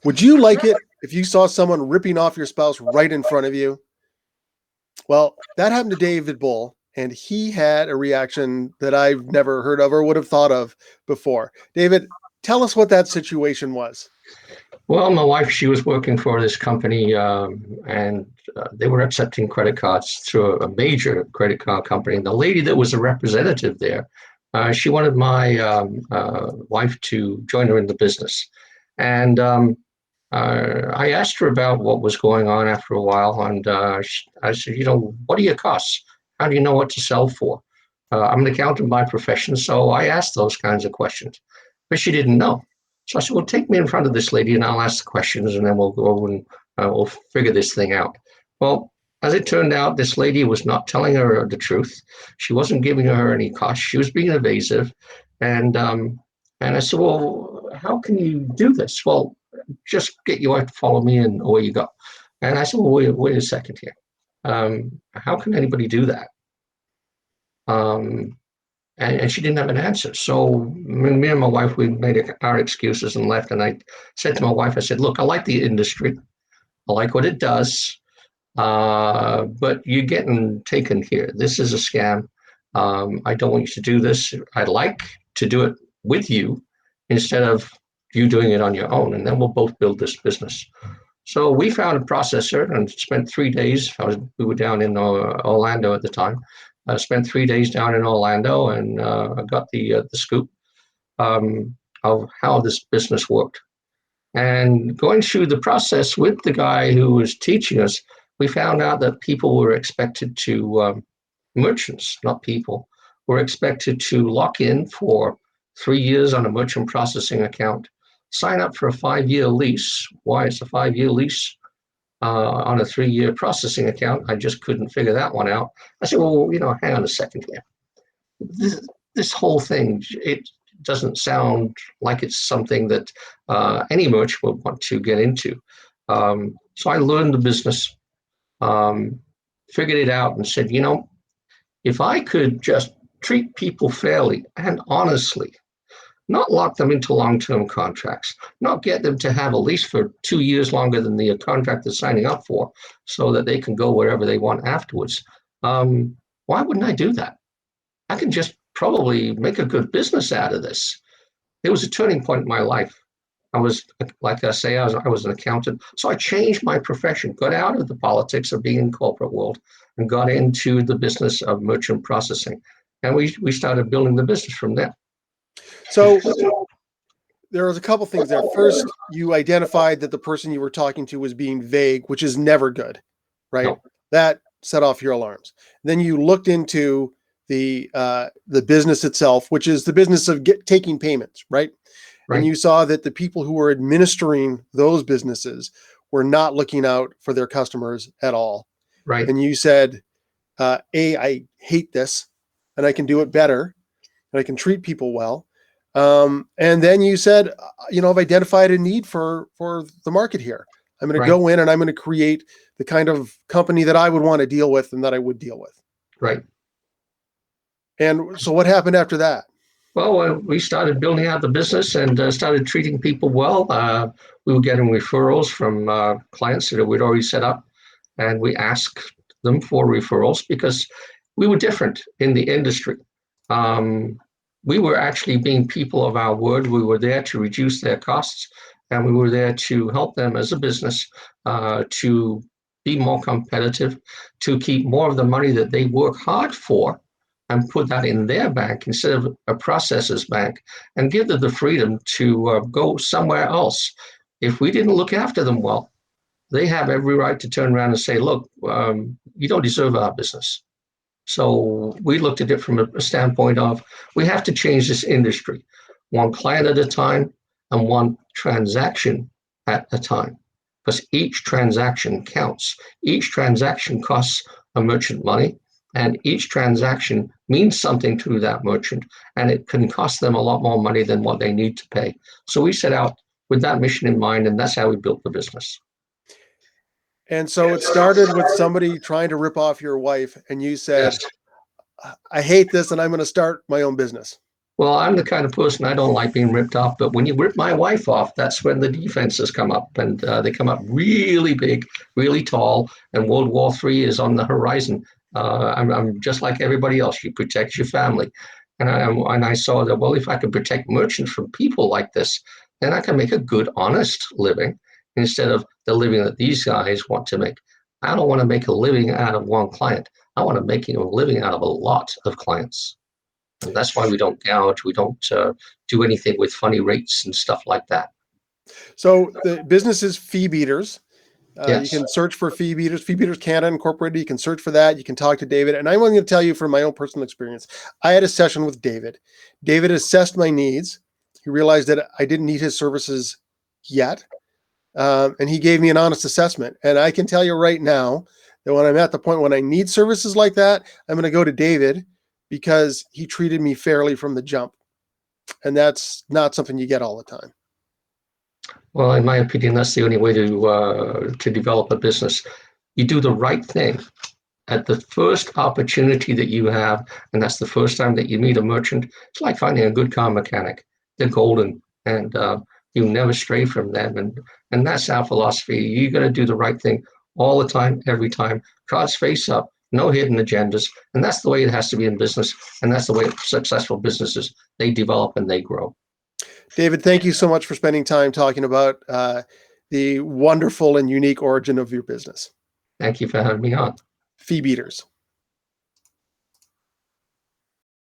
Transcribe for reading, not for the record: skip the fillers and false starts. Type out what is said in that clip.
Would you like it if you saw someone ripping off your spouse right in front of you? Well, that happened to David Bull, and he had a reaction that I've never heard of or would have thought of before. David, tell us what that situation was. Well, my wife, she was working for this company, and they were accepting credit cards through a major credit card company. And the lady that was a representative there, she wanted my wife to join her in the business. And I asked her about what was going on after a while, and I said, what are your costs? How do you know what to sell for? I'm an accountant by profession, so I asked those kinds of questions, but she didn't know. So I said, well, take me in front of this lady and I'll ask the questions and then we'll go over and we'll figure this thing out. Well, as it turned out, this lady was not telling her the truth. She wasn't giving her any costs. She was being evasive. And I said, well, how can you do this? Well, just get your wife to follow me and away you go. And I said, well, wait a second here. How can anybody do that? And she didn't have an answer. So me and my wife, we made our excuses and left. And I said to my wife, I said, look, I like the industry. I like what it does. But you're getting taken here. This is a scam. I don't want you to do this. I'd like to do it with you instead of you doing it on your own. And then we'll both build this business. So we found a processor and spent 3 days. We were down in Orlando at the time. I spent 3 days down in Orlando and I got the scoop of how this business worked. And going through the process with the guy who was teaching us, we found out that people were expected to, merchants, not people, were expected to lock in for 3 years on a merchant processing account, sign up for a 5-year lease. Why it's a 5-year lease? On a 3-year processing account. I just couldn't figure that one out. I said, well, hang on a second here. This whole thing, it doesn't sound like it's something that any merchant would want to get into. So I learned the business, figured it out and said, if I could just treat people fairly and honestly, not lock them into long-term contracts, not get them to have a lease for 2 years longer than the contract they're signing up for so that they can go wherever they want afterwards. Why wouldn't I do that? I can just probably make a good business out of this. It was a turning point in my life. I was, like I say, I was an accountant. So I changed my profession, got out of the politics of being in the corporate world and got into the business of merchant processing. And we started building the business from there. So there was a couple things there. First, you identified that the person you were talking to was being vague, which is never good, right? No. That set off your alarms. Then you looked into the business itself, which is the business of taking payments, right? And you saw that the people who were administering those businesses were not looking out for their customers at all. Right. And you said, I hate this, and I can do it better, and I can treat people well. And then you said, I've identified a need for the market here. I'm going to go in and I'm going to create the kind of company that I would want to deal with and that I would deal with. Right. And so what happened after that? Well, we started building out the business and started treating people well. We were getting referrals from clients that we'd already set up, and we asked them for referrals because we were different in the industry. We were actually being people of our word. We were there to reduce their costs, and we were there to help them as a business to be more competitive, to keep more of the money that they work hard for and put that in their bank instead of a processor's bank, and give them the freedom to go somewhere else. If we didn't look after them well, they have every right to turn around and say, look, you don't deserve our business. So we looked at it from a standpoint of, we have to change this industry, one client at a time and one transaction at a time, because each transaction counts. Each transaction costs a merchant money, and each transaction means something to that merchant, and it can cost them a lot more money than what they need to pay. So we set out with that mission in mind, and that's how we built the business. And so it started with somebody trying to rip off your wife, and you said, yes, I hate this, and I'm going to start my own business. Well, I'm the kind of person I don't like being ripped off, but when you rip my wife off, that's when the defenses come up, and they come up really big, really tall, and World War III is on the horizon. I'm just like everybody else. You protect your family, and I saw that. Well, if I can protect merchants from people like this, then I can make a good, honest living instead of the living that these guys want to make. I don't want to make a living out of one client. I want to make a living out of a lot of clients. And that's why we don't gouge. We don't do anything with funny rates and stuff like that. So the business is FeeBeaters. You Yes. can search for FeeBeaters, FeeBeaters Canada Incorporated. You can search for that. You can talk to David. And I'm going to tell you from my own personal experience. I had a session with David. David assessed my needs. He realized that I didn't need his services yet. And he gave me an honest assessment. And I can tell you right now that when I'm at the point when I need services like that, I'm going to go to David because he treated me fairly from the jump. And that's not something you get all the time. Well, in my opinion, that's the only way to develop a business. You do the right thing at the first opportunity that you have, and that's the first time that you meet a merchant. It's like finding a good car mechanic. They're golden, and you never stray from them. And that's our philosophy. You're going to do the right thing all the time, every time. Cards face up, no hidden agendas, and that's the way it has to be in business. And that's the way successful businesses they develop and they grow. David, thank you so much for spending time talking about the wonderful and unique origin of your business. Thank you for having me on. FeeBeaters.